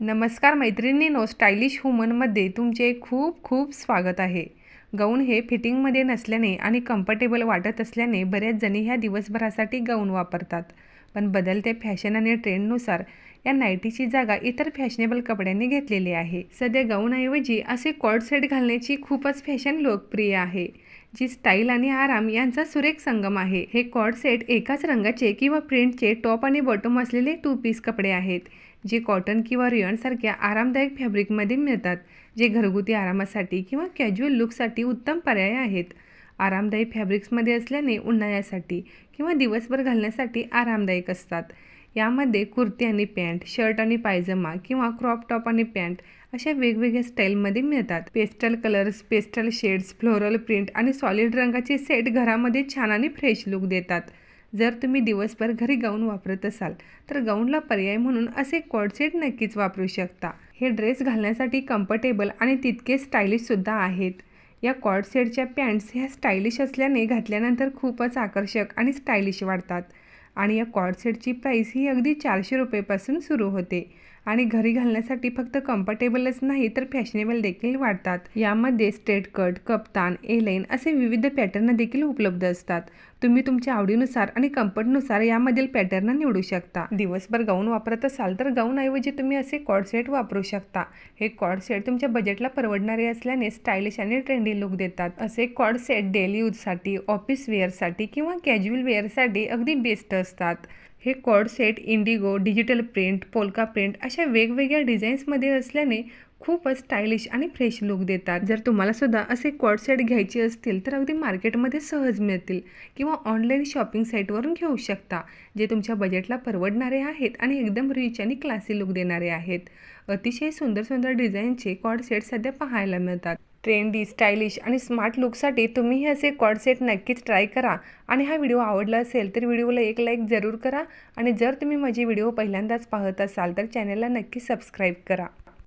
नमस्कार मैत्रिणींनो, स्टायलिश वुमनमध्ये तुमचे खूप खूप स्वागत आहे। गाऊन हे फिटिंगमध्ये नसल्याने आणि कम्फर्टेबल वाटत असल्याने बऱ्याच जणी ह्या दिवसभरासाठी गाऊन वापरतात। पण बदलत्या फॅशन आणि ट्रेंडनुसार या नाईटीची जागा इतर फॅशनेबल कपड्यांनी घेतलेली आहे। सध्या गाऊनऐवजी असे कॉर्ड सेट घालण्याची खूपच फॅशन लोकप्रिय आहे, जी स्टाईल आणि आराम यांचा सुरेख संगम आहे। हे कॉर्ड सेट एकाच रंगाचे किंवा प्रिंटचे टॉप आणि बॉटम असलेले 2 पीस कपडे आहेत, जे कॉटन किंवा रेयॉन सारख्या आरामदायक फॅब्रिकमध्ये मिळतात, जे घरगुती आरामासाठी किंवा कॅज्युअल लुकसाठी उत्तम पर्याय आहेत। आरामदायी फॅब्रिक्समध्ये असल्याने उन्हाळ्यासाठी किंवा दिवसभर घालण्यासाठी आरामदायक असतात। यामध्ये कुर्ती आणि पॅन्ट, शर्ट आणि पायजमा किंवा क्रॉप टॉप आणि पॅन्ट अशा वेगवेगळ्या स्टाईलमध्ये मिळतात। Pastel colours, pastel shades, floral print आणि सॉलिड रंगाचे सेट घरामध्ये छान आणि फ्रेश लुक देतात। जर तुम्ही दिवसभर घरी गाऊन वापरत असाल तर गाऊनला पर्याय म्हणून असे कॉर्ड सेट नक्कीच वापरू शकता। हे ड्रेस घालण्यासाठी कम्फर्टेबल आणि तितके स्टायलिशसुद्धा आहेत। या कॉर्ड सेटच्या पॅन्ट्स ह्या स्टायलिश असल्याने घातल्यानंतर खूपच आकर्षक आणि स्टायलिश वाटतात आणि या कॉर्ड सेटची प्राईस ही अगदी 400 रुपयेपासून सुरू होते आणि घरी घालण्यासाठी फक्त कम्फर्टेबलच नाही तर फॅशनेबल देखील वाटतात। यामध्ये स्ट्रेट कट, कप्तान, ए लाईन असे विविध पॅटर्न देखील उपलब्ध असतात। तुम्ही तुमच्या आवडीनुसार आणि कम्फर्टनुसार यामधील पॅटर्न निवडू शकता। दिवसभर गाऊन वापरत असाल तर गाऊनऐवजी तुम्ही असे कॉर्ड सेट वापरू शकता। हे कॉर्ड सेट तुमच्या बजेटला परवडणारे असल्याने स्टायलिश आणि ट्रेंडी लुक देतात। असे कॉर्ड सेट डेली यूजसाठी, ऑफिस वेअरसाठी किंवा कॅज्युअल वेअरसाठी अगदी बेस्ट असतात। हे cord set indigo, digital print, polka print अशा वेगवेगळ्या डिझाईन्समध्ये असल्याने खूपच स्टायलिश आणि फ्रेश लुक देतात। जर तुम्हाला सुद्धा असे कॉर्ड सेट घ्यायचे असतील तर अगदी मार्केटमध्ये सहज मिळतील किंवा ऑनलाईन शॉपिंग साईटवरून घेऊ शकता, जे तुमच्या बजेटला परवडणारे आहेत आणि एकदम रिच आणि क्लासी लुक देणारे आहेत। अतिशय सुंदर सुंदर डिझाईनचे कॉर्ड सेट सध्या पाहायला मिळतात। ट्रेंडी, स्टायलिश आणि स्मार्ट लुकसाठी तुम्ही हे असे कॉर्ड सेट नक्कीच ट्राय करा आणि हा व्हिडिओ आवडला असेल तर व्हिडिओला एक लाईक जरूर करा आणि जर तुम्ही माझे व्हिडिओ पहिल्यांदाच पाहत असाल तर चॅनलला नक्की सबस्क्राईब करा।